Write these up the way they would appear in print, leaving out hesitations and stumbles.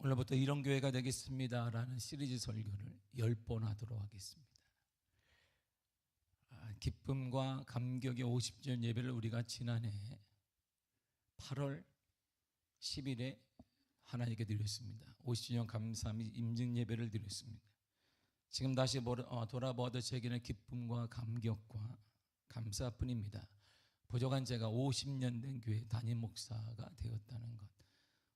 오늘부터 이런 교회가 되겠습니다 라는 시리즈 설교를 10번 하도록 하겠습니다. 기쁨과 감격의 50주년 예배를 우리가 지난해 8월 10일에 하나님께 드렸습니다. 50주년 감사 및 임증 예배를 드렸습니다. 지금 다시 돌아보아도 제게는 기쁨과 감격과 감사뿐입니다. 부족한 제가 50년 된 교회 담임 목사가 되었다는 것,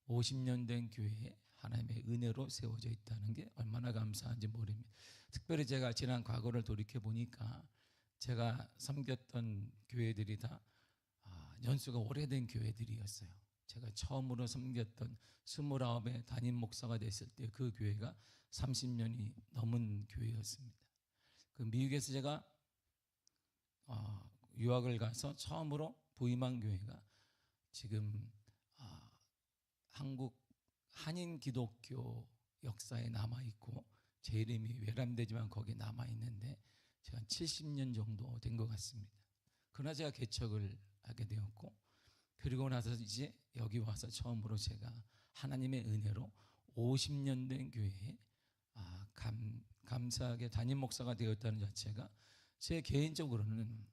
50년 된 교회에 하나님의 은혜로 세워져 있다는 게 얼마나 감사한지 모릅니다. 특별히 제가 지난 과거를 돌이켜 보니까 제가 섬겼던 교회들이 다 연수가 오래된 교회들이었어요. 제가 처음으로 섬겼던 29의 담임 목사가 됐을 때 그 교회가 30년이 넘은 교회였습니다. 그 미국에서 제가 유학을 가서 처음으로 부임한 교회가 지금 한국 한인 기독교 역사에 남아있고 제 이름이 외람되지만 거기에 남아있는데 제가 한 70년 정도 된 것 같습니다. 그러나 제가 개척을 하게 되었고, 그리고 나서 이제 여기 와서 처음으로 제가 하나님의 은혜로 50년 된 교회에 감사하게 담임 목사가 되었다는 자체가 제 개인적으로는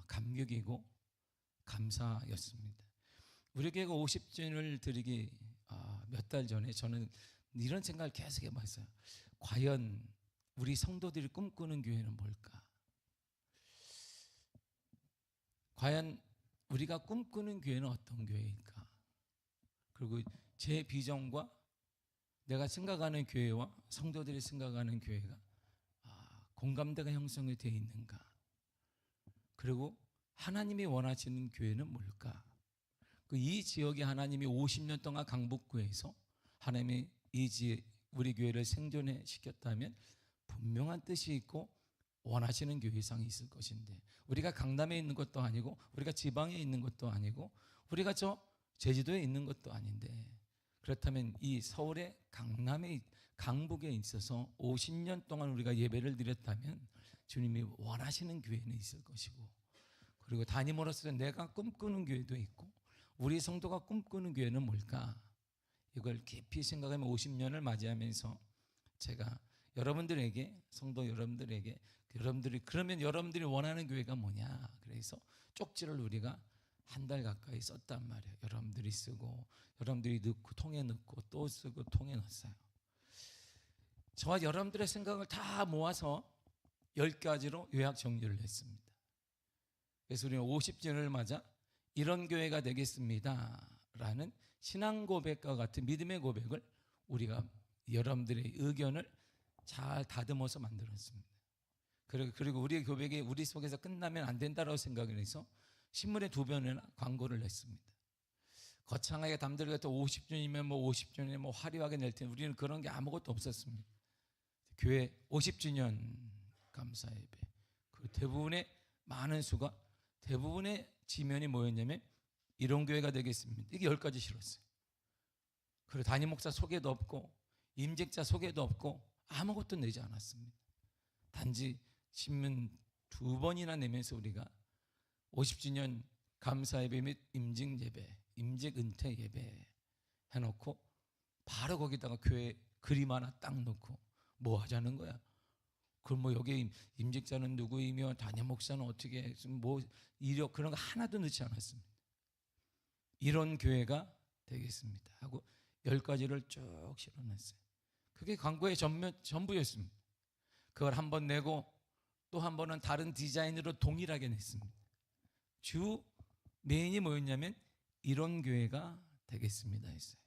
감격이고 감사였습니다. 우리 교회가 50주년을 드리기 몇 달 전에 저는 이런 생각을 계속 해봤어요. 과연 우리 성도들이 꿈꾸는 교회는 뭘까? 과연 우리가 꿈꾸는 교회는 어떤 교회일까? 그리고 제 비전과 내가 생각하는 교회와 성도들이 생각하는 교회가 공감대가 형성이 되어 있는가? 그리고 하나님이 원하시는 교회는 뭘까? 이 지역에 하나님이 50년 동안 강북구에서 하나님이 우리 교회를 생존해 시켰다면 분명한 뜻이 있고 원하시는 교회상이 있을 것인데, 우리가 강남에 있는 것도 아니고 우리가 지방에 있는 것도 아니고 우리가 저 제주도에 있는 것도 아닌데, 그렇다면 이 서울의 강북에 있어서 50년 동안 우리가 예배를 드렸다면 주님이 원하시는 교회는 있을 것이고, 그리고 담임으로서 내가 꿈꾸는 교회도 있고 우리 성도가 꿈꾸는 교회는 뭘까? 이걸 깊이 생각하면 50년을 맞이하면서 제가 여러분들에게, 성도 여러분들에게, 그러면 여러분들이 원하는 교회가 뭐냐? 그래서 쪽지를 우리가 한 달 가까이 썼단 말이에요. 여러분들이 쓰고 여러분들이 넣고 통에 넣고 또 쓰고 통에 넣었어요. 저와 여러분들의 생각을 다 모아서 10가지로 요약 정리를 했습니다. 그래서 우리는 50주년을 맞아 이런 교회가 되겠습니다 라는 신앙 고백과 같은 믿음의 고백을 우리가 여러분들의 의견을 잘 다듬어서 만들었습니다. 그리고 우리의 고백이 우리 속에서 끝나면 안 된다고 생각을 해서 신문에 2번이나 광고를 냈습니다. 거창하게 담들이가 또 50주년이면 50주년에 화려하게 낼 텐데 우리는 그런 게 아무것도 없었습니다. 교회 50주년 감사 예배, 그 대부분의 많은 수가, 대부분의 지면이 뭐였냐면 이런 교회가 되겠습니다. 이게 10가지 실었어요. 그리고 담임 목사 소개도 없고 임직자 소개도 없고 아무것도 내지 않았습니다. 단지 신문 2번이나 내면서 우리가 50주년 감사 예배 및 임직 예배, 임직 은퇴 예배 해놓고 바로 거기다가 교회 그림 하나 딱 놓고 뭐 하자는 거야? 그럼 뭐 여기 임직자는 누구이며 담임 목사는 어떻게 뭐 이력 그런 거 하나도 넣지 않았습니다. 이런 교회가 되겠습니다 하고 10가지를 쭉 실어놨어요. 그게 광고의 전부였습니다. 그걸 한 번 내고 또 한 번은 다른 디자인으로 동일하게 냈습니다. 주 메인이 뭐였냐면 이런 교회가 되겠습니다 했어요.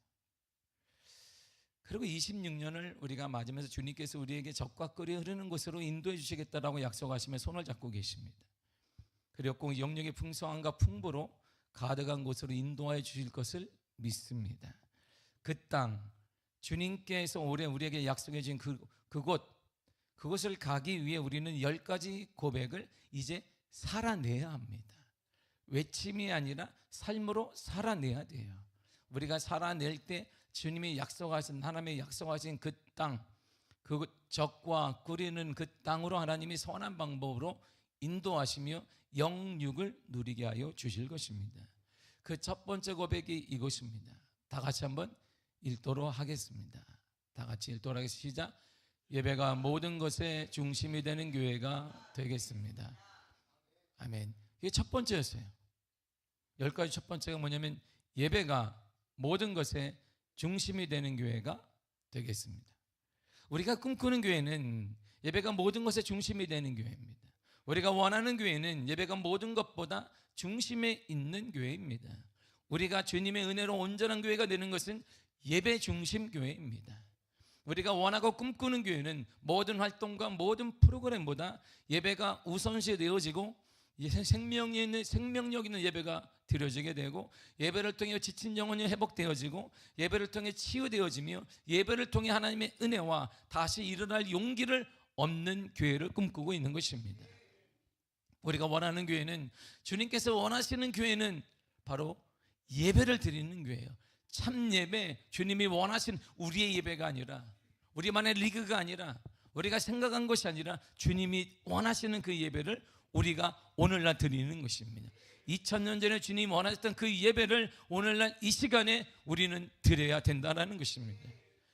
그리고 26년을 우리가 맞으면서 주님께서 우리에게 적과 꿀이 흐르는 곳으로 인도해 주시겠다라고 약속하시며 손을 잡고 계십니다. 그리고 꼭 영역의 풍성함과 풍부로 가득한 곳으로 인도해 주실 것을 믿습니다. 그 땅, 주님께서 올해 우리에게 약속해 주신 그곳을 가기 위해 우리는 10가지 고백을 이제 살아내야 합니다. 외침이 아니라 삶으로 살아내야 돼요. 우리가 살아낼 때 주님이 약속하신, 하나님의 약속하신 그 땅, 그 적과 꿀이는 그 땅으로 하나님이 선한 방법으로 인도하시며 영육을 누리게 하여 주실 것입니다. 그 첫 번째 고백이 이것입니다. 다 같이 한번 읽도록 하겠습니다. 다 같이 읽도록 하겠습니다. 시작. 예배가 모든 것의 중심이 되는 교회가 되겠습니다. 아멘. 이게 첫 번째였어요. 10가지 첫 번째가 뭐냐면 예배가 모든 것의 중심이 되는 교회가 되겠습니다. 우리가 꿈꾸는 교회는 예배가 모든 것의 중심이 되는 교회입니다. 우리가 원하는 교회는 예배가 모든 것보다 중심에 있는 교회입니다. 우리가 주님의 은혜로 온전한 교회가 되는 것은 예배 중심 교회입니다. 우리가 원하고 꿈꾸는 교회는 모든 활동과 모든 프로그램보다 예배가 우선시 되어지고 생명력 있는 예배가 드려지게 되고, 예배를 통해 지친 영혼이 회복되어지고, 예배를 통해 치유되어지며, 예배를 통해 하나님의 은혜와 다시 일어날 용기를 얻는 교회를 꿈꾸고 있는 것입니다. 우리가 원하는 교회는, 주님께서 원하시는 교회는 바로 예배를 드리는 교회예요. 참 예배, 주님이 원하신 우리의 예배가 아니라, 우리만의 리그가 아니라, 우리가 생각한 것이 아니라 주님이 원하시는 그 예배를 우리가 오늘날 드리는 것입니다. 2000년 전에 주님이 원하셨던 그 예배를 오늘날 이 시간에 우리는 드려야 된다는 것입니다.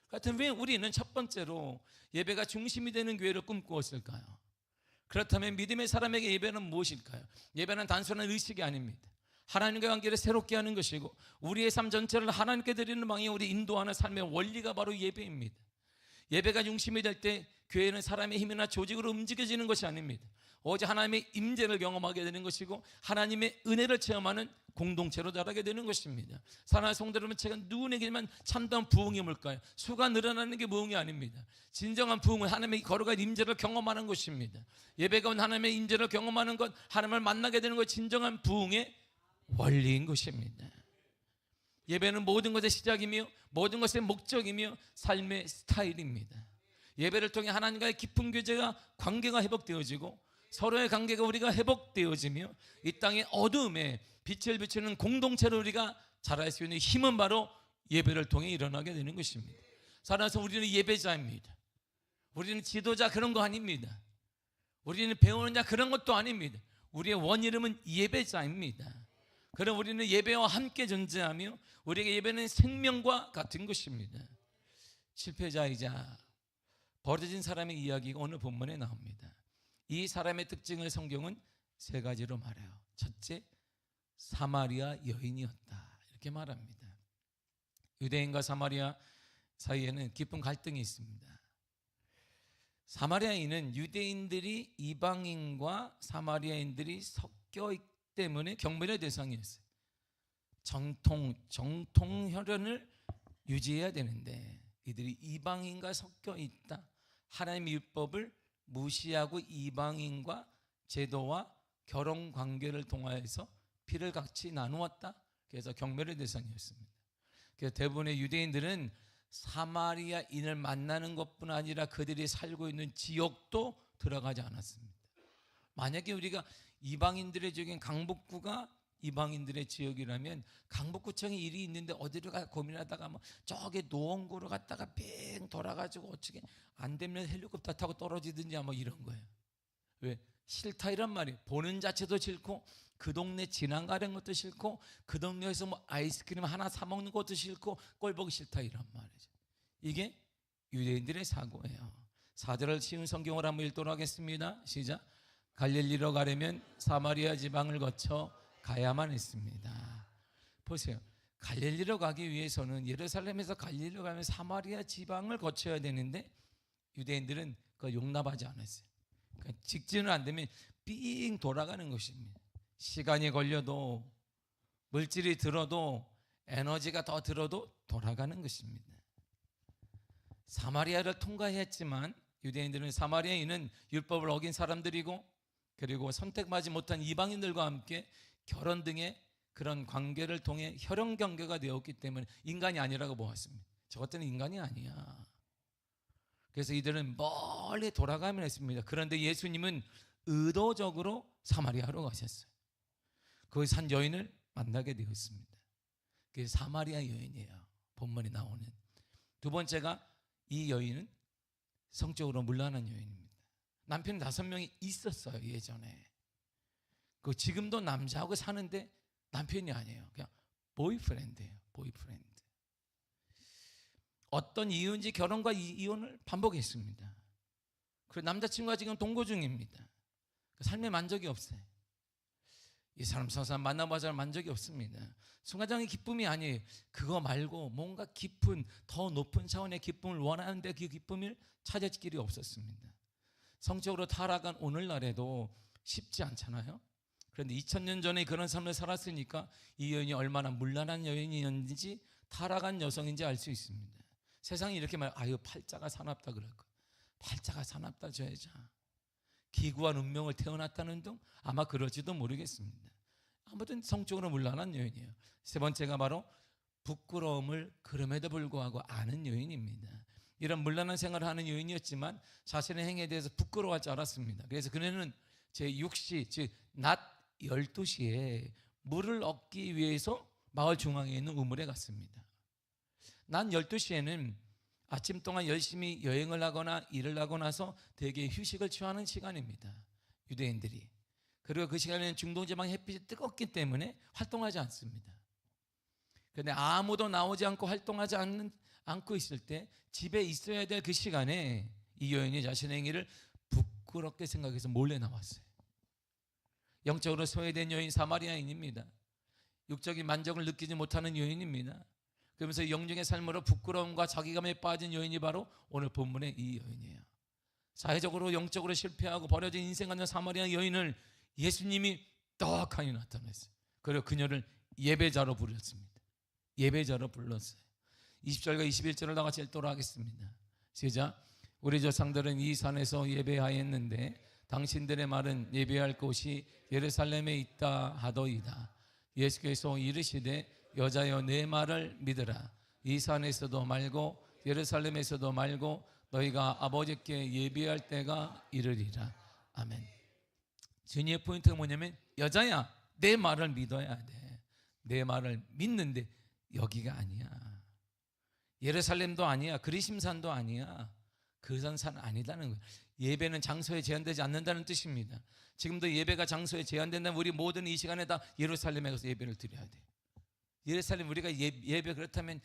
하여튼 왜 우리는 첫 번째로 예배가 중심이 되는 교회를 꿈꾸었을까요? 그렇다면 믿음의 사람에게 예배는 무엇일까요? 예배는 단순한 의식이 아닙니다. 하나님과 관계를 새롭게 하는 것이고, 우리의 삶 전체를 하나님께 드리는 방향에 우리 인도하는 삶의 원리가 바로 예배입니다. 예배가 중심이 될 때 교회는 사람의 힘이나 조직으로 움직여지는 것이 아닙니다. 오직 하나님의 임재를 경험하게 되는 것이고, 하나님의 은혜를 체험하는 공동체로 자라게 되는 것입니다. 사랑하는 성도 여러분, 제가 누구에게만 참다운 부흥이 뭘까요? 수가 늘어나는 게 부흥이 아닙니다. 진정한 부흥은 하나님의 거룩한 임재를 경험하는 것입니다. 예배가 온 하나님의 임재를 경험하는 것, 하나님을 만나게 되는 것, 진정한 부흥의 원리인 것입니다. 예배는 모든 것의 시작이며 모든 것의 목적이며 삶의 스타일입니다. 예배를 통해 하나님과의 깊은 관계가 회복되어지고, 서로의 관계가 우리가 회복되어지며, 이 땅의 어두움에 빛을 비추는 공동체로 우리가 자랄 수 있는 힘은 바로 예배를 통해 일어나게 되는 것입니다. 살아서 우리는 예배자입니다. 우리는 지도자 그런 거 아닙니다. 우리는 배우는 자 그런 것도 아닙니다. 우리의 원이름은 예배자입니다. 그럼 우리는 예배와 함께 존재하며, 우리에게 예배는 생명과 같은 것입니다. 실패자이자 버려진 사람의 이야기가 오늘 본문에 나옵니다. 이 사람의 특징을 성경은 3가지로 말해요. 첫째, 사마리아 여인이었다, 이렇게 말합니다. 유대인과 사마리아 사이에는 깊은 갈등이 있습니다. 사마리아인은 유대인들이 이방인과 사마리아인들이 섞여 있기 때문에 경멸의 대상이었어요. 정통 혈연을 유지해야 되는데, 이들이 이방인과 섞여 있다, 하나님의 율법을 무시하고 이방인과 제도와 결혼 관계를 통하여서 피를 같이 나누었다. 그래서 경멸의 대상이었습니다. 그래서 대부분의 유대인들은 사마리아인을 만나는 것뿐 아니라 그들이 살고 있는 지역도 들어가지 않았습니다. 만약에 우리가 이방인들의 지역인 강북구가 이방인들의 지역이라면, 강북구청에 일이 있는데 어디로 가 고민하다가 저기 노원구로 갔다가 빙 돌아가지고 어떻게 안 되면 헬리콥터 타고 떨어지든지 이런 거예요. 왜? 싫다 이란 말이에요. 보는 자체도 싫고, 그 동네 지나가는 것도 싫고, 그 동네에서 아이스크림 하나 사 먹는 것도 싫고, 꼴 보기 싫다 이란 말이죠. 이게 유대인들의 사고예요. 4절을 쉬운 성경을 한번 읽도록 하겠습니다. 시작. 갈릴리로 가려면 사마리아 지방을 거쳐 가야만 했습니다. 보세요. 갈릴리로 가기 위해서는, 예루살렘에서 갈릴리로 가면 사마리아 지방을 거쳐야 되는데, 유대인들은 그거 용납하지 않았어요. 그러니까 직진을 안 되면 삥 돌아가는 것입니다. 시간이 걸려도, 물질이 들어도, 에너지가 더 들어도 돌아가는 것입니다. 사마리아를 통과했지만 유대인들은, 사마리아인은 율법을 어긴 사람들이고, 그리고 선택받지 못한 이방인들과 함께 결혼 등의 그런 관계를 통해 혈연 관계가 되었기 때문에 인간이 아니라고 보았습니다. 저 같은 인간이 아니야. 그래서 이들은 멀리 돌아가면 했습니다. 그런데 예수님은 의도적으로 사마리아로 가셨어요. 거기서 한 여인을 만나게 되었습니다. 그게 사마리아 여인이에요. 본문에 나오는. 두 번째가, 이 여인은 성적으로 문란한 여인입니다. 남편이 5명이 있었어요, 예전에. 지금도 남자하고 사는데 남편이 아니에요. 그냥 보이프렌드예요. 보이프렌드. 어떤 이유인지 결혼과 이혼을 반복했습니다. 그리고 남자친구가 지금 동거 중입니다. 삶에 만족이 없어요. 이 사람 저 사람 만나봐서 만족이 없습니다. 순간적인 기쁨이 아니에요. 그거 말고 뭔가 깊은 더 높은 차원의 기쁨을 원하는데 그 기쁨을 찾을 길이 없었습니다. 성적으로 타락한 오늘날에도 쉽지 않잖아요. 그런데 2000년 전에 그런 삶을 살았으니까 이 여인이 얼마나 문란한 여인이었는지 타락한 여성인지 알 수 있습니다. 세상이 이렇게 말, 아유 팔자가 사납다 그럴 거예요. 팔자가 사납다 저 여자 기구한 운명을 태어났다는 등 아마 그럴지도 모르겠습니다. 아무튼 성적으로 문란한 여인이에요. 세 번째가 바로 부끄러움을 그럼에도 불구하고 아는 여인입니다. 이런 문란한 생활을 하는 여인이었지만 자신의 행위에 대해서 부끄러워할 줄 알았습니다. 그래서 그녀는 제6시 즉 낮 12시에 물을 얻기 위해서 마을 중앙에 있는 우물에 갔습니다. 낮 12시에는 아침 동안 열심히 여행을 하거나 일을 하고 나서 대개 휴식을 취하는 시간입니다. 유대인들이. 그리고 그 시간에는 중동지방 햇빛이 뜨겁기 때문에 활동하지 않습니다. 그런데 아무도 나오지 않고 활동하지 않고 있을 때 집에 있어야 될 그 시간에 이 여인이 자신의 행위를 부끄럽게 생각해서 몰래 나왔어요. 영적으로 소외된 여인 사마리아인입니다. 육적인 만족을 느끼지 못하는 여인입니다. 그러면서 영적인 삶으로 부끄러움과 자기감에 빠진 여인이 바로 오늘 본문의 이 여인이에요. 사회적으로 영적으로 실패하고 버려진 인생 같은 사마리아 여인을 예수님이 떡하니 나타냈어요. 그리고 그녀를 예배자로 부르셨습니다. 예배자로 불렀어요. 20절과 21절을 다 같이 읽도록 하겠습니다. 시작. 우리 조상들은 이 산에서 예배하였는데 당신들의 말은 예배할 곳이 예루살렘에 있다 하더이다. 예수께서 이르시되 여자여 내 말을 믿으라. 이 산에서도 말고 예루살렘에서도 말고 너희가 아버지께 예배할 때가 이르리라. 아멘. 주님의 포인트가 뭐냐면 여자야 내 말을 믿어야 돼. 내 말을 믿는데 여기가 아니야. 예루살렘도 아니야. 그리심산도 아니야. 그 산 아니다는 거예요. 예배는 장소에 제한되지 않는다는 뜻입니다. 지금도 예배가 장소에 제한된다면 우리 모든 이 시간에 다 예루살렘에 가서 예배를 드려야 돼요. 예루살렘 우리가 예배 그렇다면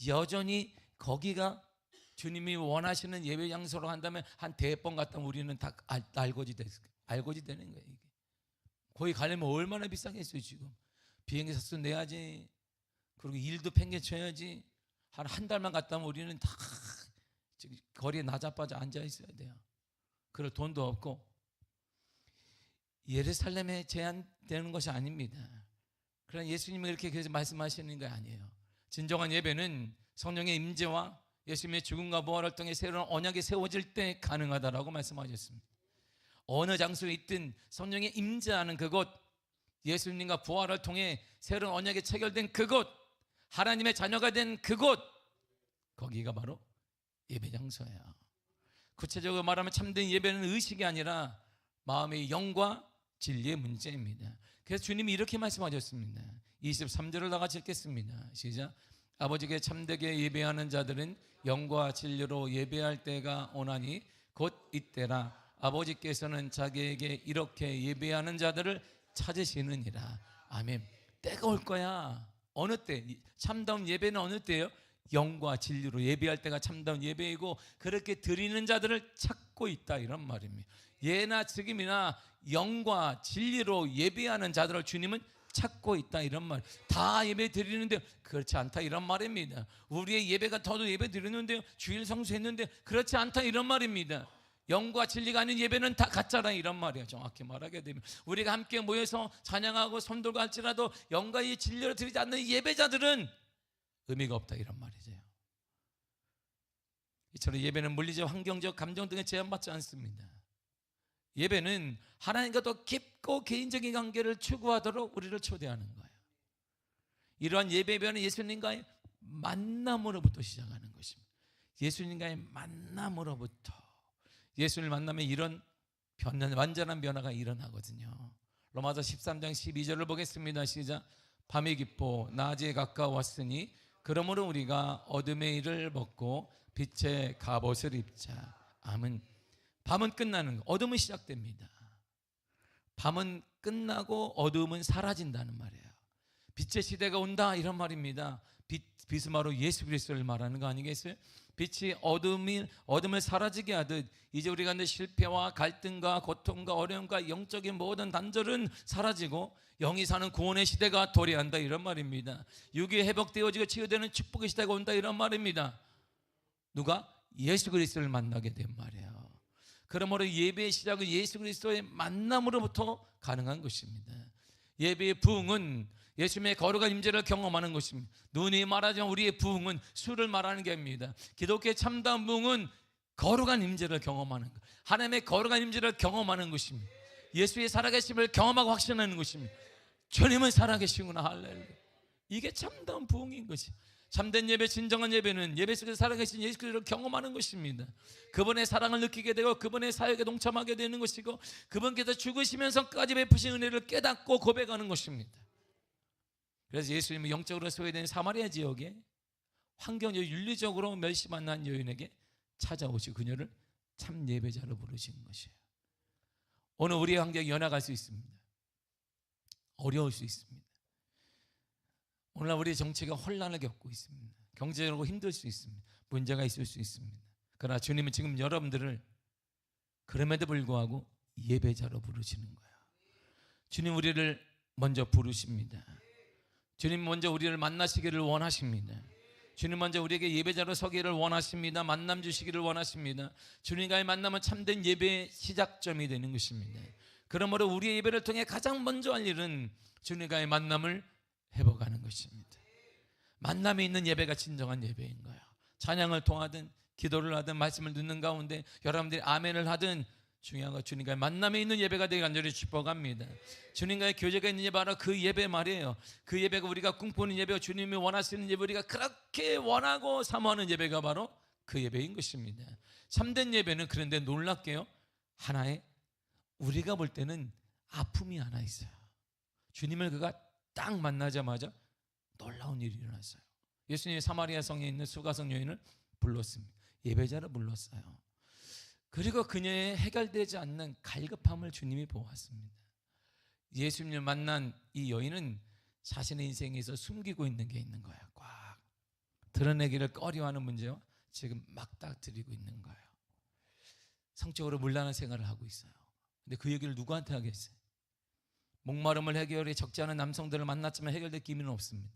여전히 거기가 주님이 원하시는 예배 장소로 한다면 한 대번 갔다면 우리는 다 알고지 되는 거예요. 이게. 거기 가려면 얼마나 비싸겠어요. 지금 비행기 값도 내야지. 그리고 일도 팽개쳐야지. 한 달만 갔다 오면 우리는 다 거리에 나자빠져 앉아 있어야 돼요. 그럴 돈도 없고. 예루살렘에 제한되는 것이 아닙니다. 그러나 예수님이 이렇게 계속 말씀하시는 게 아니에요. 진정한 예배는 성령의 임재와 예수님의 죽음과 부활을 통해 새로운 언약이 세워질 때 가능하다라고 말씀하셨습니다. 어느 장소에 있든 성령의 임재하는 그곳, 예수님과 부활을 통해 새로운 언약이 체결된 그곳, 하나님의 자녀가 된 그곳, 거기가 바로 예배 장소예요. 구체적으로 말하면 참된 예배는 의식이 아니라 마음의 영과 진리의 문제입니다. 그래서 주님이 이렇게 말씀하셨습니다. 23절을 다 같이 읽겠습니다. 시작. 아버지께 참되게 예배하는 자들은 영과 진리로 예배할 때가 오나니 곧 이때라. 아버지께서는 자기에게 이렇게 예배하는 자들을 찾으시느니라. 아멘. 때가 올 거야. 어느 때? 참다운 예배는 어느 때예요? 영과 진리로 예배할 때가 참다운 예배이고 그렇게 드리는 자들을 찾고 있다 이런 말입니다. 예나 지금이나 영과 진리로 예배하는 자들을 주님은 찾고 있다 이런 말. 다 예배 드리는데 그렇지 않다 이런 말입니다. 우리의 예배가 더도 예배 드리는데요, 주일 성수했는데 그렇지 않다 이런 말입니다. 영과 진리가 아닌 예배는 다 가짜라 이런 말이에요. 정확히 말하게 되면 우리가 함께 모여서 찬양하고 손들고 할지라도 영과 이 진리를 드리지 않는 예배자들은 의미가 없다 이런 말이죠. 이처럼 예배는 물리적, 환경적, 감정 등에 제한받지 않습니다. 예배는 하나님과 더 깊고 개인적인 관계를 추구하도록 우리를 초대하는 거예요. 이러한 예배는 예수님과의 만남으로부터 시작하는 것입니다. 예수님과의 만남으로부터. 예수님을 만나면 이런 완전한 변화가 일어나거든요. 로마서 13장 12절을 보겠습니다. 시작. 밤이 깊고 낮에 가까웠으니 그러므로 우리가 어둠의 일을 벗고 빛의 갑옷을 입자. 아멘. 밤은 끝나는 거, 어둠은 시작됩니다. 밤은 끝나고 어둠은 사라진다는 말이에요. 빛의 시대가 온다 이런 말입니다. 빛은 바로 예수 그리스도를 말하는 거 아니겠어요? 빛이 어둠을 사라지게 하듯 이제 우리가 내 실패와 갈등과 고통과 어려움과 영적인 모든 단절은 사라지고 영이 사는 구원의 시대가 도래한다 이런 말입니다. 육이 회복되어지고 치유되는 축복의 시대가 온다 이런 말입니다. 누가? 예수 그리스도를 만나게 된 말이에요. 그러므로 예배의 시작은 예수 그리스도의 만남으로부터 가능한 것입니다. 예배의 부흥은 예수님의 거룩한 임재를 경험하는 것입니다. 눈이 말하지만 우리의 부흥은 수를 말하는 게 아닙니다. 기독교의 참다운 부흥은 거룩한 임재를 경험하는 것, 하나님의 거룩한 임재를 경험하는 것입니다. 예수의 살아계심을 경험하고 확신하는 것입니다. 주님은 살아계시구나. 할렐루야. 이게 참다운 부흥인 것이. 참된 예배, 진정한 예배는 예배 속에서 살아계신 예수 그리스도를 경험하는 것입니다. 그분의 사랑을 느끼게 되고 그분의 사역에 동참하게 되는 것이고 그분께서 죽으시면서까지 베푸신 은혜를 깨닫고 고백하는 것입니다. 그래서 예수님은 영적으로 소외된 사마리아 지역에 환경적 윤리적으로 멸시만난 여인에게 찾아오시 그녀를 참 예배자로 부르신 것이에요. 오늘 우리의 환경이 연약할 수 있습니다. 어려울 수 있습니다. 오늘날 우리의 정치가 혼란을 겪고 있습니다. 경제적으로 힘들 수 있습니다. 문제가 있을 수 있습니다. 그러나 주님은 지금 여러분들을 그럼에도 불구하고 예배자로 부르시는 거예요. 주님 우리를 먼저 부르십니다. 주님 먼저 우리를 만나시기를 원하십니다. 주님 먼저 우리에게 예배자로 서기를 원하십니다. 만남 주시기를 원하십니다. 주님과의 만남은 참된 예배의 시작점이 되는 것입니다. 그러므로 우리의 예배를 통해 가장 먼저 할 일은 주님과의 만남을 회복하는 것입니다. 만남이 있는 예배가 진정한 예배인 거예요. 찬양을 통하든 기도를 하든 말씀을 듣는 가운데 여러분들이 아멘을 하든 중요한 건 주님과의 만남에 있는 예배가 되길 간절히 축복합니다. 주님과의 교제가 있는 예배 바로 그 예배 말이에요. 그 예배가 우리가 꿈꾸는 예배고 주님이 원하시는 예배, 우리가 그렇게 원하고 사모하는 예배가 바로 그 예배인 것입니다. 참된 예배는 그런데 놀랍게요, 하나의 우리가 볼 때는 아픔이 하나 있어요. 주님을 그가 딱 만나자마자 놀라운 일이 일어났어요. 예수님이 사마리아 성에 있는 수가성 여인을 불렀습니다. 예배자를 불렀어요. 그리고 그녀의 해결되지 않는 갈급함을 주님이 보았습니다. 예수님을 만난 이 여인은 자신의 인생에서 숨기고 있는 게 있는 거예요. 꽉 드러내기를 꺼려하는 문제와 지금 막닥뜨리고 있는 거예요. 성적으로 문란한 생활을 하고 있어요. 근데 그 얘기를 누구한테 하겠어요? 목마름을 해결해 적지 않은 남성들을 만났지만 해결될 기미는 없습니다.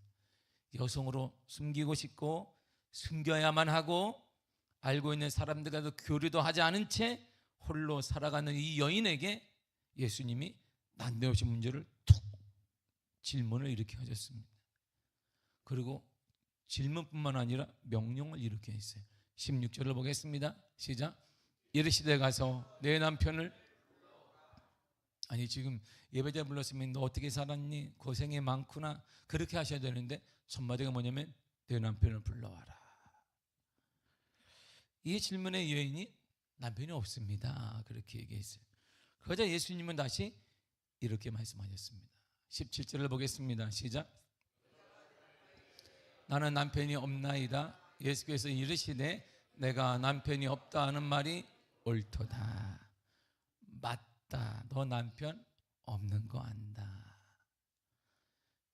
여성으로 숨기고 싶고 숨겨야만 하고 알고 있는 사람들과도 교류도 하지 않은 채 홀로 살아가는 이 여인에게 예수님이 난데없이 문제를 툭 질문을 일으켜 하셨습니다. 그리고 질문뿐만 아니라 명령을 일으켜 했어요. 16절을 보겠습니다. 시작. 이르시되 가서 내 남편을, 아니 지금 예배자 불렀으면 너 어떻게 살았니? 고생이 많구나. 그렇게 하셔야 되는데 첫 마디가 뭐냐면 내 남편을 불러와라. 이 질문에 여인이 남편이 없습니다. 그렇게 얘기했어요. 그러자 예수님은 다시 이렇게 말씀하셨습니다. 17절을 보겠습니다. 시작. 나는 남편이 없나이다. 예수께서 이르시되 내가 남편이 없다 하는 말이 옳도다. 맞다. 너 남편 없는 거 안다.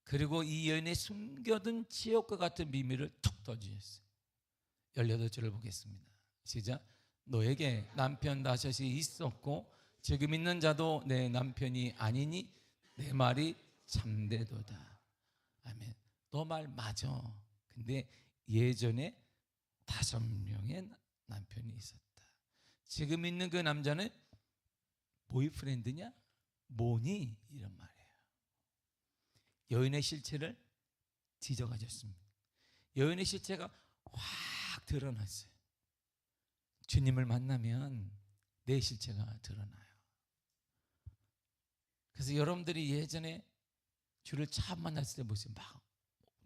그리고 이 여인의 숨겨둔 지옥과 같은 비밀을 툭 터주셨어요. 18절을 보겠습니다. 시작. 너에게 남편 다섯이 있었고 지금 있는 자도 내 남편이 아니니 내 말이 참되도다. 아멘. 너 말 맞아. 근데 예전에 5명의 남편이 있었다. 지금 있는 그 남자는 보이프렌드냐? 뭐니? 이런 말이에요. 여인의 실체를 지적하셨습니다. 여인의 실체가 확 드러났어요. 주님을 만나면 내 실체가 드러나요. 그래서 여러분들이 예전에 주를 처음 만났을 때 보세요. 막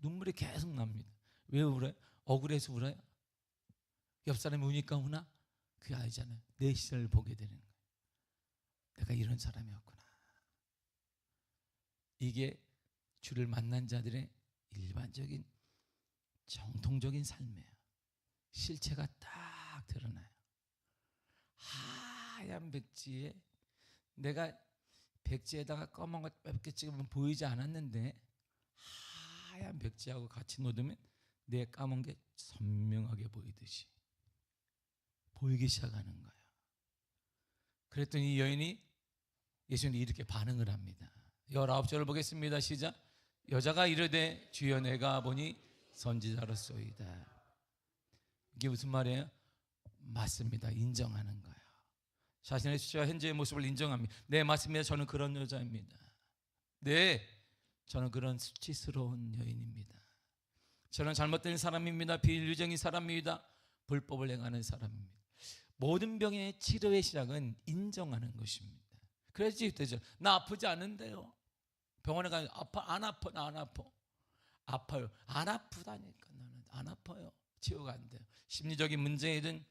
눈물이 계속 납니다. 왜 울어요? 억울해서 울어요? 옆 사람이 우니까 우나? 그게 아니잖아요. 내 시선을 보게 되는 거예요. 내가 이런 사람이었구나. 이게 주를 만난 자들의 일반적인 정통적인 삶이에요. 실체가 딱 드러나요. 하얀 백지에 내가 백지에다가 검은 것 몇 개 찍으면 보이지 않았는데 하얀 백지하고 같이 놓으면 내 까만 게 선명하게 보이듯이 보이기 시작하는 거야. 그랬더니 이 여인이 예수님이 이렇게 반응을 합니다. 19절을 보겠습니다. 시작. 여자가 이르되 주여 내가 보니 선지자로소이다. 이게 무슨 말이에요? 맞습니다. 인정하는 거예요. 자신의 수치와 현재의 모습을 인정합니다. 네, 맞습니다. 저는 그런 여자입니다. 네, 저는 그런 수치스러운 여인입니다. 저는 잘못된 사람입니다. 비인륜적인 사람입니다. 불법을 행하는 사람입니다. 모든 병의 치료의 시작은 인정하는 것입니다. 그래야지 되죠. 나 아프지 않은데요. 병원에 가면 안 아파, 나 안 아파. 아파요. 안 아프다니까. 나는 안 아파요. 치유가 안 돼요. 심리적인 문제이든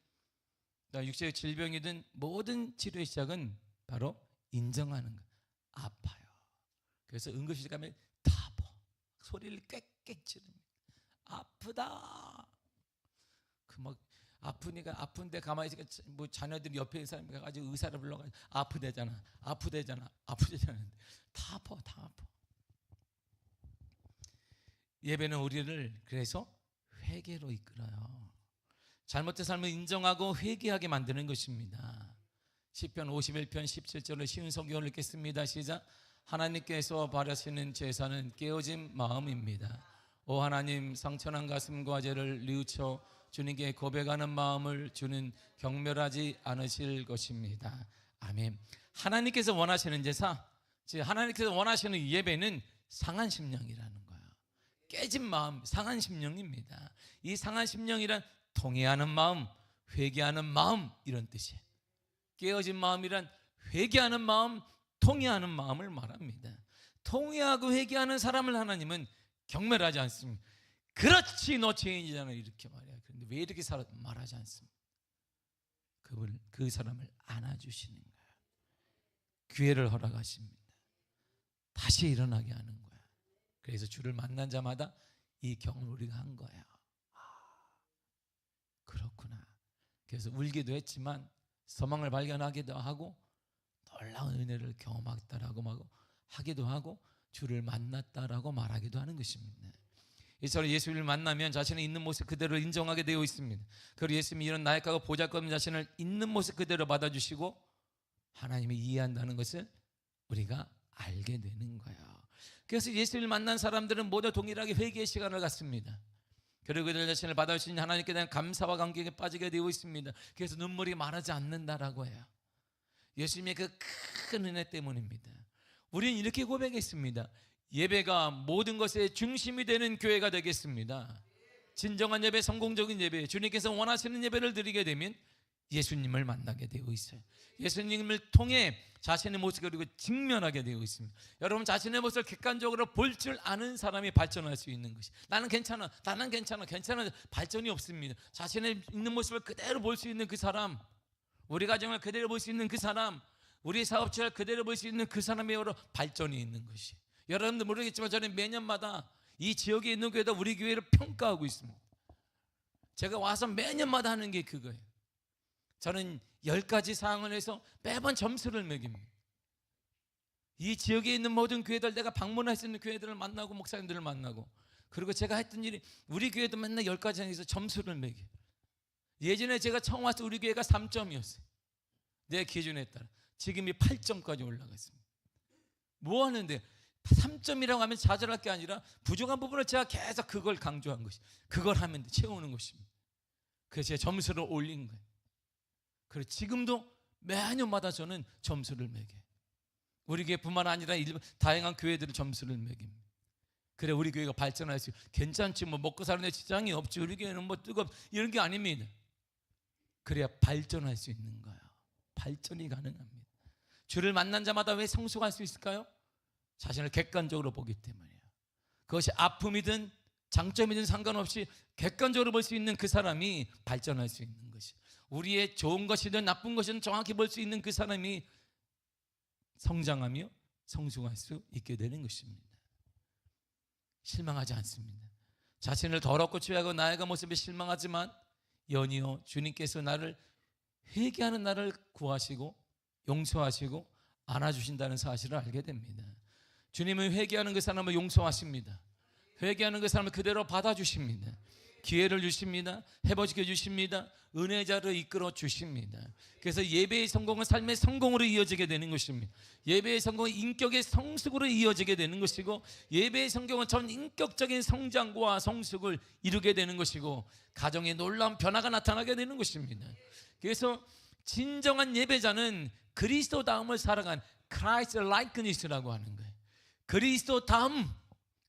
육체의 질병이든 모든 치료의 시작은 바로 인정하는 거예요. 아파요. 그래서 응급실 가면 다 아파. 소리를 꽥꽥 지릅니다. 아프다. 그 막 아프니까 아픈데 가만히 있으니까 뭐 자녀들이 옆에 있는 사람이 가가지고 의사를 불러가지고 아프대잖아. 다 아파, 다 아파. 예배는 우리를 그래서 회개로 이끌어요. 잘못된 삶을 인정하고 회개하게 만드는 것입니다. 시편 51편 17절을 쉬운 성경을 읽겠습니다. 시작. 하나님께서 바라시는 제사는 깨어진 마음입니다. 오 하나님, 상처난 가슴과 죄를 뉘우쳐 주님께 고백하는 마음을 주는 경멸하지 않으실 것입니다. 아멘. 하나님께서 원하시는 제사, 즉 하나님께서 원하시는 예배는 상한 심령이라는 거예요. 깨진 마음, 상한 심령입니다. 이 상한 심령이란 통회하는 마음, 회개하는 마음, 이런 뜻이에요. 깨어진 마음이란 회개하는 마음, 통회하는 마음을 말합니다. 통회하고 회개하는 사람을 하나님은 경멸하지 않습니다. 그렇지, 너 죄인이잖아, 이렇게 말해요. 그런데 왜 이렇게 말하지 않습니까? 그 사람을 안아주시는 거예요. 기회를 허락하십니다. 다시 일어나게 하는 거예요. 그래서 주를 만난 자마다 이 경험을 우리가 한 거예요. 그렇구나. 그래서 울기도 했지만 소망을 발견하기도 하고 놀라운 은혜를 경험했다라고 하기도 하고 주를 만났다라고 말하기도 하는 것입니다. 이처럼 예수를 만나면 자신의 있는 모습 그대로 인정하게 되어 있습니다. 그리고 예수님이 이런 나약하고 보잘것없는 자신을 있는 모습 그대로 받아주시고 하나님이 이해한다는 것을 우리가 알게 되는 거예요. 그래서 예수를 만난 사람들은 모두 동일하게 회개의 시간을 갖습니다. 그리고 그들 자신을 받아주신 하나님께 대한 감사와 감격에 빠지게 되어 있습니다. 그래서 눈물이 마르지 않는다라고 해요. 예수님의 그 큰 은혜 때문입니다. 우리는 이렇게 고백했습니다. 예배가 모든 것의 중심이 되는 교회가 되겠습니다. 진정한 예배, 성공적인 예배, 주님께서 원하시는 예배를 드리게 되면 예수님을 만나게 되어 있어요. 예수님을 통해 자신의 모습을 그리고 직면하게 되어 있습니다. 여러분, 자신의 모습을 객관적으로 볼 줄 아는 사람이 발전할 수 있는 것이, 나는 괜찮아, 발전이 없습니다. 자신의 있는 모습을 그대로 볼 수 있는 그 사람, 우리 가정을 그대로 볼 수 있는 그 사람, 우리 사업체를 그대로 볼 수 있는 그 사람의 여러 발전이 있는 것이. 여러분들 모르겠지만 저는 매년마다 이 지역에 있는 교회다 우리 교회를 평가하고 있습니다. 제가 와서 매년마다 하는 게 그거예요. 저는 10가지 사항을 해서 매번 점수를 매깁니다. 이 지역에 있는 모든 교회들, 내가 방문할 수 있는 교회들을 만나고 목사님들을 만나고, 그리고 제가 했던 일이 우리 교회도 맨날 10가지 해서 점수를 매겨요. 예전에 제가 처음 와서 우리 교회가 3점이었어요. 내 기준에 따라. 지금이 8점까지 올라갔습니다. 뭐 하는데 3점이라고 하면 좌절할 게 아니라 부족한 부분을 제가 계속 그걸 강조한 것이, 그걸 하면 채우는 것입니다. 그래서 제가 점수를 올린 거예요. 그래서 지금도 매년마다 저는 점수를 매겨요. 우리 교회뿐만 아니라 다양한 교회들의 점수를 매깁니다. 그래 우리 교회가 발전할 수, 괜찮지 뭐 먹고 사는 데 지장이 없지, 우리 교회는 뭐 이런 게 아닙니다. 그래야 발전할 수 있는 거예요. 발전이 가능합니다. 주를 만난 자마다 왜 성숙할 수 있을까요? 자신을 객관적으로 보기 때문이에요. 그것이 아픔이든 장점이든 상관없이 객관적으로 볼 수 있는 그 사람이 발전할 수 있는 것이, 우리의 좋은 것이든 나쁜 것이든 정확히 볼 수 있는 그 사람이 성장하며 성숙할 수 있게 되는 것입니다. 실망하지 않습니다. 자신을 더럽고 취하고 나아간 모습에 실망하지만 연이어 주님께서 나를 회개하는 나를 구하시고 용서하시고 안아주신다는 사실을 알게 됩니다. 주님은 회개하는 그 사람을 용서하십니다. 회개하는 그 사람을 그대로 받아주십니다. 기회를 주십니다. 회복시켜 주십니다. 은혜자로 이끌어 주십니다. 그래서 예배의 성공은 삶의 성공으로 이어지게 되는 것입니다. 예배의 성공은 인격의 성숙으로 이어지게 되는 것이고, 예배의 성공은 전 인격적인 성장과 성숙을 이루게 되는 것이고, 가정에 놀라운 변화가 나타나게 되는 것입니다. 그래서 진정한 예배자는 그리스도다움을 살아간 Christ likeness라고 하는 거예요. 그리스도다움,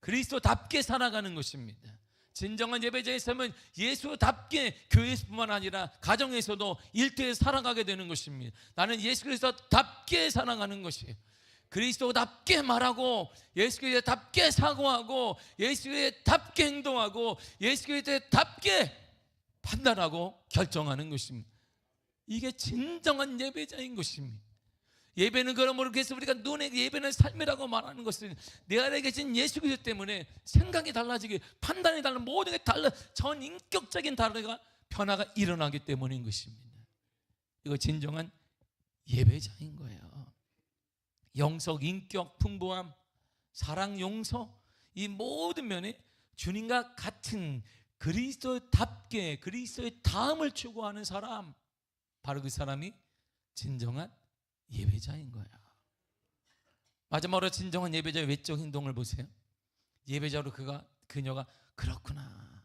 그리스도답게 살아가는 것입니다. 진정한 예배자의 삶은 예수답게 교회에서뿐만 아니라 가정에서도 일터에서 살아가게 되는 것입니다. 나는 예수 그리스도답게 살아가는 것이에요. 그리스도답게 말하고, 예수 그리스도답게 사고하고, 예수 그리스도답게 행동하고, 예수 그리스도답게 판단하고 결정하는 것입니다. 이게 진정한 예배자인 것입니다. 예배는 그러므로 그래서 우리가 눈에 예배는 삶이라고 말하는 것은 내 안에 계신 예수 그리스도 때문에 생각이 달라지게, 판단이 달라, 모든 게 달라, 전 인격적인 변화가 일어나기 때문인 것입니다. 이거 진정한 예배자인 거예요. 영적, 인격, 풍부함, 사랑, 용서, 이 모든 면에 주님과 같은 그리스도답게 그리스도의 다음을 추구하는 사람, 바로 그 사람이 진정한 예배자인 거야. 마지막으로 진정한 예배자의 외적 행동을 보세요. 예배자로 그녀가 그렇구나,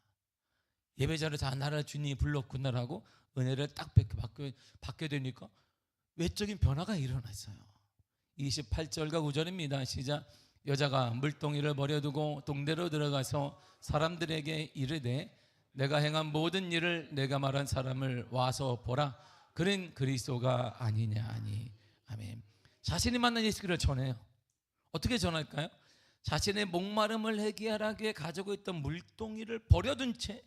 예배자로 나를 주님이 불렀구나라고 은혜를 딱 받게 되니까 외적인 변화가 일어났어요. 28절과 9절입니다. 시작. 여자가 물동이를 버려두고 동대로 들어가서 사람들에게 이르되 내가 행한 모든 일을 내가 말한 사람을 와서 보라, 그는 그리스도가 아니냐 하니. 아멘. 자신이 만난 예수 그리스도를 전해요. 어떻게 전할까요? 자신의 목마름을 해결하기 위해 가지고 있던 물동이를 버려둔 채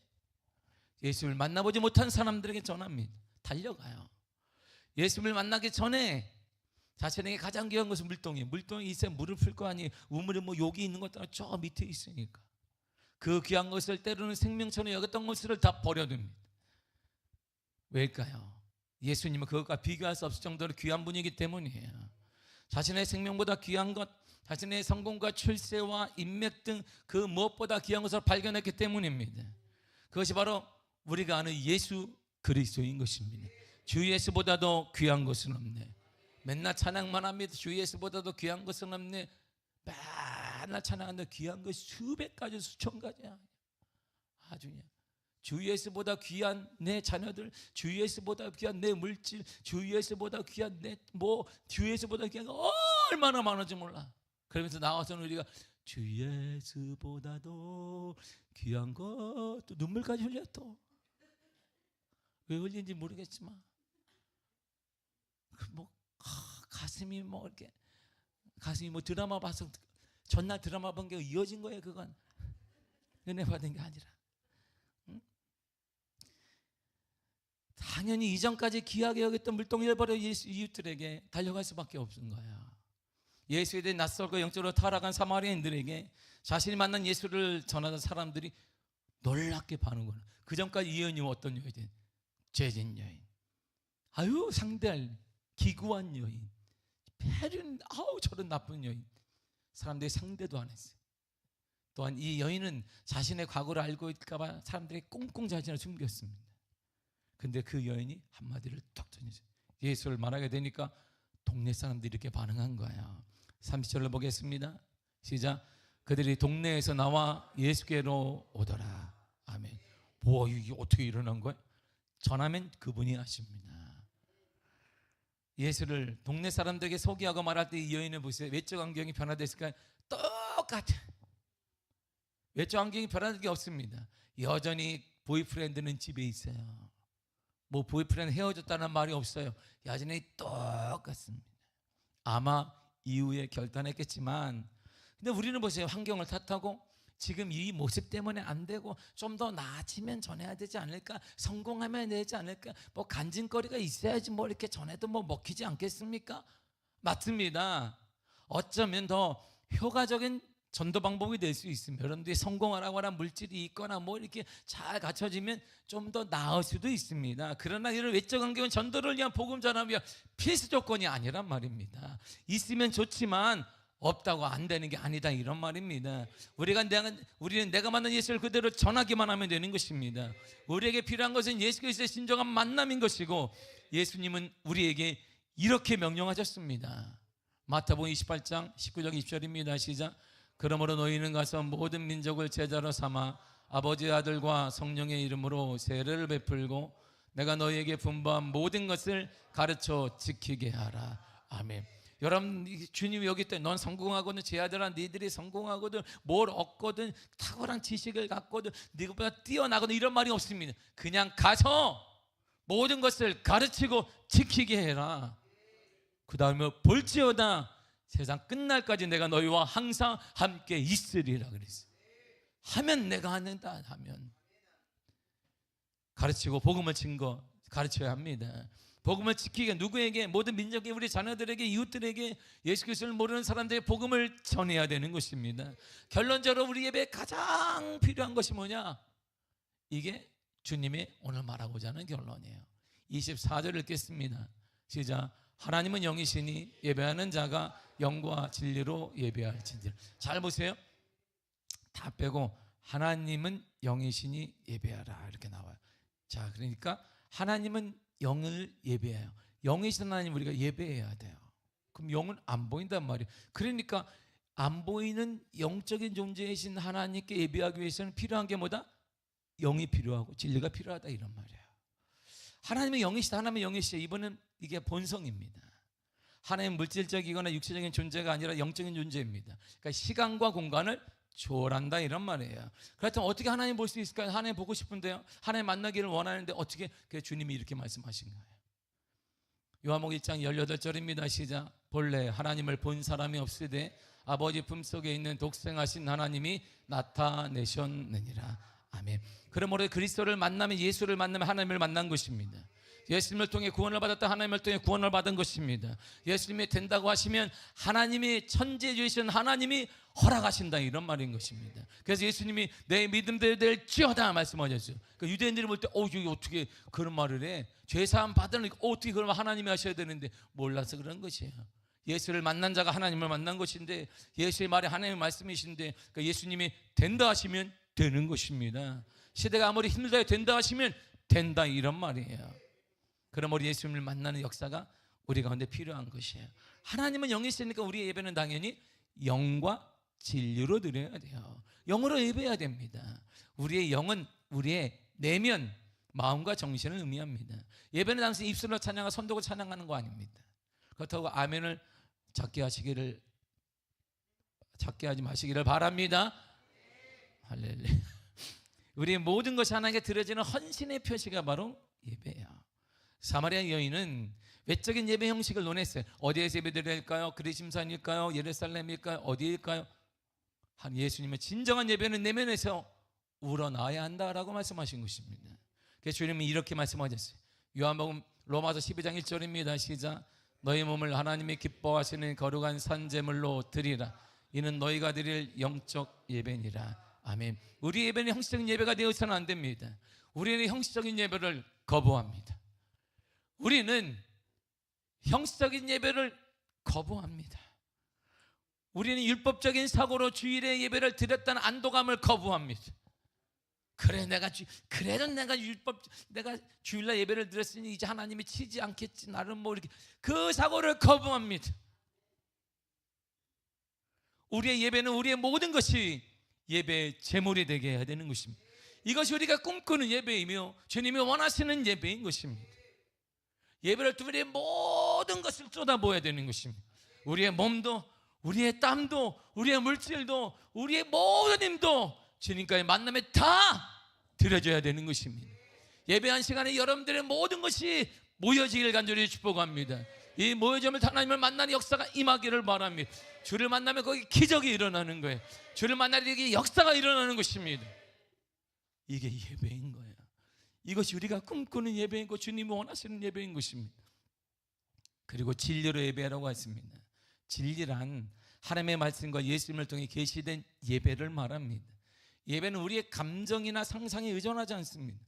예수를 만나보지 못한 사람들에게 전합니다. 달려가요. 예수를 만나기 전에 자신에게 가장 귀한 것은 물동이 있어야 물을 풀 거 아니에요. 우물에 뭐 욕이 있는 것도 아니고 저 밑에 있으니까 그 귀한 것을 때로는 생명처럼 여겼던 것을 다 버려둡니다. 왜일까요? 예수님은 그것과 비교할 수 없을 정도로 귀한 분이기 때문이에요. 자신의 생명보다 귀한 것, 자신의 성공과 출세와 인맥 등 그 무엇보다 귀한 것을 발견했기 때문입니다. 그것이 바로 우리가 아는 예수 그리스도인 것입니다. 주 예수보다도 귀한 것은 없네. 맨날 찬양만 합니다. 주 예수보다도 귀한 것은 없네. 맨날 찬양하는데 귀한 것 수백 가지 수천 가지야. 아주 그냥 주 예수보다 귀한 내 자녀들, 주 예수보다 귀한 내 물질, 주 예수보다 귀한 주 예수보다 귀한 거 얼마나 많은지 몰라. 그러면서 나와서는 우리가 주 예수보다도 귀한 것, 또 눈물까지 흘려. 또 왜 흘린지 모르겠지만 가슴이 이렇게 가슴이 드라마 봐서 전날 드라마 본 게 이어진 거예요. 그건 은혜 받은 게 아니라. 당연히 이전까지 귀하게 여겼던 물동이를 버려 이웃들에게 달려갈 수밖에 없는 거야. 예수에 대해 낯설고 영적으로 타락한 사마리아인들에게 자신이 만난 예수를 전하던 사람들이 놀랍게 반응을. 그 전까지 이 여인이 어떤 여인? 죄진 여인. 아유, 상대할 기구한 여인. 패륜, 저런 나쁜 여인. 사람들이 상대도 안 했어요. 또한 이 여인은 자신의 과거를 알고 있을까봐 사람들이 꽁꽁 자신을 숨겼습니다. 근데 그 여인이 한마디를 딱 던졌어요. 예수를 말하게 되니까 동네 사람들이 이렇게 반응한 거야. 30절을 보겠습니다. 시작. 그들이 동네에서 나와 예수께로 오더라. 아멘. 이게 어떻게 일어난 거야? 전하면 그분이 하십니다. 예수를 동네 사람들에게 소개하고 말할 때 이 여인을 보세요. 외적 환경이 변화됐을까요? 똑같아. 외적 환경이 변화된 게 없습니다. 여전히 보이프렌드는 집에 있어요. 보이프렌드 헤어졌다는 말이 없어요. 여전히 똑같습니다. 아마 이후에 결단했겠지만, 근데 우리는 보세요. 환경을 탓하고 지금 이 모습 때문에 안 되고 좀 더 나아지면 전해야 되지 않을까, 성공하면 되지 않을까, 간증거리가 있어야지 이렇게 전해도 먹히지 않겠습니까? 맞습니다. 어쩌면 더 효과적인 전도 방법이 될 수 있습니다. 여러분들이 성공하라고 하는 물질이 있거나 이렇게 잘 갖춰지면 좀 더 나을 수도 있습니다. 그러나 이런 외적 환경은 전도를 위한 복음 전하며 필수 조건이 아니란 말입니다. 있으면 좋지만 없다고 안 되는 게 아니다 이런 말입니다. 우리는 내가 만난 예수를 그대로 전하기만 하면 되는 것입니다. 우리에게 필요한 것은 예수 그리스도의 진정한 만남인 것이고, 예수님은 우리에게 이렇게 명령하셨습니다. 마태복음 28장 19절 20절입니다. 시작. 그러므로 너희는 가서 모든 민족을 제자로 삼아 아버지 아들과 성령의 이름으로 세례를 베풀고 내가 너희에게 분부한 모든 것을 가르쳐 지키게 하라. 아멘. 여러분, 주님이 여기 있대. 넌 성공하거든, 제 아들아 너희들이 성공하거든, 뭘 얻거든, 탁월한 지식을 갖거든, 네가보다 뛰어나거든, 이런 말이 없습니다. 그냥 가서 모든 것을 가르치고 지키게 해라. 그 다음에 볼지어다 세상 끝날까지 내가 너희와 항상 함께 있으리라 그랬어요. 하면 내가 한다 하면 가르치고 복음을 증거 가르쳐야 합니다. 복음을 지키게, 누구에게? 모든 민족의 우리 자녀들에게, 이웃들에게, 예수 그리스도를 모르는 사람들에게 복음을 전해야 되는 것입니다. 결론적으로 우리 예배에 가장 필요한 것이 뭐냐? 이게 주님이 오늘 말하고자 하는 결론이에요. 24절을 읽겠습니다. 시작. 하나님은 영이시니 예배하는 자가 영과 진리로 예배할지니라. 잘 보세요. 다 빼고 하나님은 영이시니 예배하라 이렇게 나와요. 자, 그러니까 하나님은 영을 예배해요. 영이신 하나님 우리가 예배해야 돼요. 그럼 영은 안 보인단 말이에요. 그러니까 안 보이는 영적인 존재이신 하나님께 예배하기 위해서는 필요한 게 뭐다? 영이 필요하고 진리가 필요하다 이런 말이에요. 하나님은 영이시다. 하나님은 영이시다. 이번엔 이게 본성입니다. 하나님은 물질적이거나 육체적인 존재가 아니라 영적인 존재입니다. 그러니까 시간과 공간을 초월한다 이런 말이에요. 그렇다면 어떻게 하나님 볼 수 있을까요? 하나님 보고 싶은데요, 하나님 만나기를 원하는데 어떻게? 주님이 이렇게 말씀하신 거예요. 요한복음 1장 18절입니다. 시작. 본래 하나님을 본 사람이 없으되 아버지 품속에 있는 독생하신 하나님이 나타내셨느니라. 아멘. 그러므로 그리스도를 만나면, 예수를 만나면 하나님을 만난 것입니다. 예수님을 통해 구원을 받았다. 하나님을 통해 구원을 받은 것입니다. 예수님이 된다고 하시면 하나님이, 천지주이신 하나님이 허락하신다 이런 말인 것입니다. 그래서 예수님이 내 믿음대로 될지어다 말씀하셨어요. 그러니까 유대인들이 볼 때 이게 어떻게 그런 말을 해? 죄사함 받으니까 어떻게 그러면 하나님이 하셔야 되는데 몰라서 그런 것이에요. 예수를 만난 자가 하나님을 만난 것인데, 예수의 말이 하나님의 말씀이신데, 그러니까 예수님이 된다 하시면 되는 것입니다. 시대가 아무리 힘들다 된다 하시면 된다 이런 말이에요. 그럼 우리 예수님을 만나는 역사가 우리 가운데 필요한 것이에요. 하나님은 영이시니까 우리의 예배는 당연히 영과 진리로 드려야 돼요. 영으로 예배해야 됩니다. 우리의 영은 우리의 내면, 마음과 정신을 의미합니다. 예배는 당시 입술로 찬양하고 손으로 찬양하는 거 아닙니다. 그렇다고 아멘을 작게 하지 마시기를 바랍니다. 할렐루야. 우리의 모든 것이 하나님께 드려지는 헌신의 표시가 바로 예배예요. 사마리아 여인은 외적인 예배 형식을 논했어요. 어디에서 예배드려야 할까요? 그리심산일까요? 예루살렘일까요? 어디일까요? 예수님의 진정한 예배는 내면에서 우러나야 한다라고 말씀하신 것입니다. 그래서 주님은 이렇게 말씀하셨어요. 요한복음 로마서 12장 1절입니다. 시작. 너희 몸을 하나님이 기뻐하시는 거룩한 산제물로 드리라. 이는 너희가 드릴 영적 예배니라. 아멘. 우리 예배는 형식적인 예배가 되어서는 안 됩니다. 우리는 형식적인 예배를 거부합니다. 우리는 형식적인 예배를 거부합니다. 우리는 율법적인 사고로 주일의 예배를 드렸다는 안도감을 거부합니다. 그래도 내가 주일날 예배를 드렸으니 이제 하나님이 치지 않겠지, 나는 뭐 이렇게, 그 사고를 거부합니다. 우리의 예배는 우리의 모든 것이 예배의 제물이 되게 해야 되는 것입니다. 이것이 우리가 꿈꾸는 예배이며 주님이 원하시는 예배인 것입니다. 예배를 통해 우리의 모든 것을 쏟아부어야 되는 것입니다. 우리의 몸도, 우리의 땀도, 우리의 물질도, 우리의 모든 힘도 주님과의 만남에 다 드려져야 되는 것입니다. 예배한 시간에 여러분들의 모든 것이 모여지기를 간절히 축복합니다. 이 모여짐을 하나님을 만나는 역사가 임하기를 바랍니다. 주를 만나면 거기 기적이 일어나는 거예요. 주를 만나면 여기 역사가 일어나는 것입니다. 이게 예배인 거예요. 이것이 우리가 꿈꾸는 예배이고 주님이 원하시는 예배인 것입니다. 그리고 진리로 예배하라고 했습니다. 진리란 하나님의 말씀과 예수님을 통해 계시된 예배를 말합니다. 예배는 우리의 감정이나 상상에 의존하지 않습니다.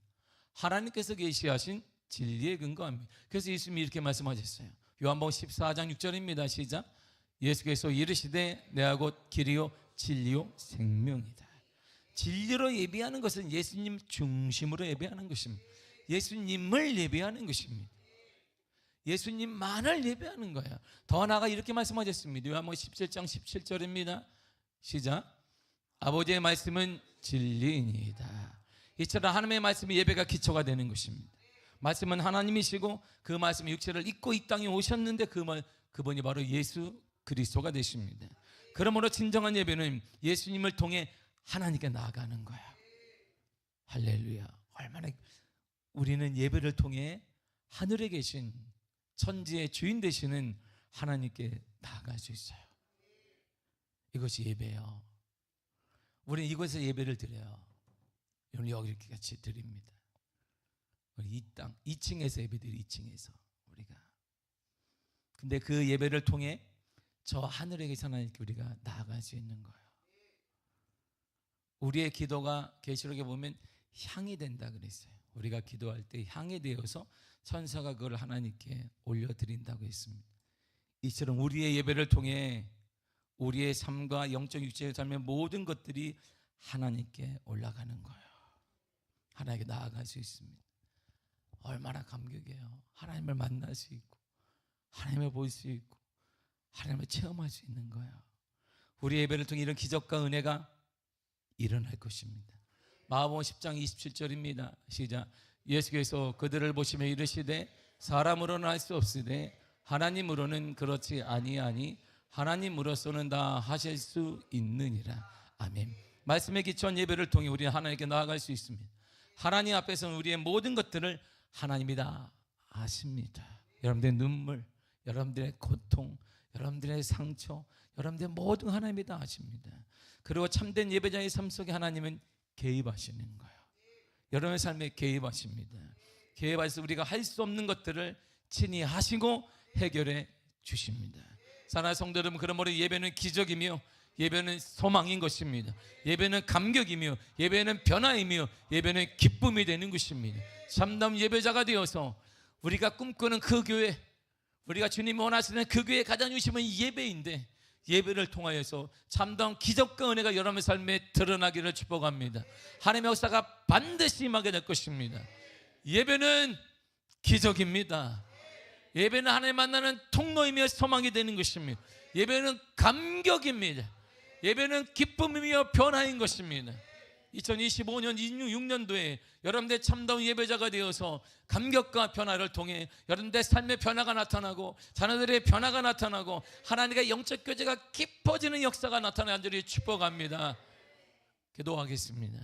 하나님께서 계시하신 진리에 근거합니다. 그래서 예수님이 이렇게 말씀하셨어요. 요한복음 14장 6절입니다. 시작. 예수께서 이르시되 내가 곧 길이요 진리요 생명이다. 진리로 예배하는 것은 예수님 중심으로 예배하는 것입니다. 예수님을 예배하는 것입니다. 예수님만을 예배하는 거예요. 더 나아가 이렇게 말씀하셨습니다. 요한복음 17장 17절입니다. 시작. 아버지의 말씀은 진리이니이다. 이처럼 하나님의 말씀이 예배가 기초가 되는 것입니다. 말씀은 하나님이시고 그 말씀이 육체를 입고 이 땅에 오셨는데 그분이 바로 예수 그리스도가 되십니다. 그러므로 진정한 예배는 예수님을 통해 하나님께 나아가는 거야. 할렐루야. 얼마나 우리는 예배를 통해 하늘에 계신 천지의 주인 되시는 하나님께 나아갈 수 있어요. 이것이 예배예요. 우리는 이곳에서 예배를 드려요. 오늘 여기 이렇게 같이 드립니다. 우리 이 땅 2층에서 예배드려. 2층에서 우리가. 근데 그 예배를 통해 저 하늘에 계신 하나님께 우리가 나아갈 수 있는 거예요. 우리의 기도가 계시록에 보면 향이 된다 그랬어요. 우리가 기도할 때 향이 되어서 천사가 그걸 하나님께 올려드린다고 했습니다. 이처럼 우리의 예배를 통해 우리의 삶과 영적 육체의 삶의 모든 것들이 하나님께 올라가는 거예요. 하나님께 나아갈 수 있습니다. 얼마나 감격이에요. 하나님을 만날 수 있고 하나님을 볼 수 있고 하나님을 체험할 수 있는 거예요. 우리의 예배를 통해 이런 기적과 은혜가 일어날 것입니다. 마가복음 10장 27절입니다. 시작. 예수께서 그들을 보시며 이르시되 사람으로는 할 수 없으되 하나님으로는 그렇지 아니하니 하나님으로서는 다 하실 수 있느니라. 아멘. 말씀에 기초한 예배를 통해 우리는 하나님께 나아갈 수 있습니다. 하나님 앞에서는 우리의 모든 것들을 하나님이 다 아십니다. 여러분들의 눈물, 여러분들의 고통, 여러분들의 상처, 여러분들의 모든 하나님이 다 아십니다. 그리고 참된 예배자의 삶 속에 하나님은 개입하시는 거예요. 여러분의 삶에 개입하십니다. 개입하셔서 우리가 할 수 없는 것들을 친히 하시고 해결해 주십니다. 사랑하는 성도 여러분, 그러므로 예배는 기적이며 예배는 소망인 것입니다. 예배는 감격이며 예배는 변화이며 예배는 기쁨이 되는 것입니다. 참담 예배자가 되어서 우리가 꿈꾸는 그 교회, 우리가 주님이 원하시는 그 교회에 가장 중심은 예배인데 예배를 통하여서 참다운 기적과 은혜가 여러분의 삶에 드러나기를 축복합니다. 하나님의 역사가 반드시 임하게 될 것입니다. 예배는 기적입니다. 예배는 하나님 만나는 통로이며 소망이 되는 것입니다. 예배는 감격입니다. 예배는 기쁨이며 변화인 것입니다. 2025년 26년도에 여러분들의 참다운 예배자가 되어서 감격과 변화를 통해 여러분들의 삶의 변화가 나타나고 자녀들의 변화가 나타나고 하나님과 영적 교제가 깊어지는 역사가 나타나는 줄을 축복합니다. 기도하겠습니다.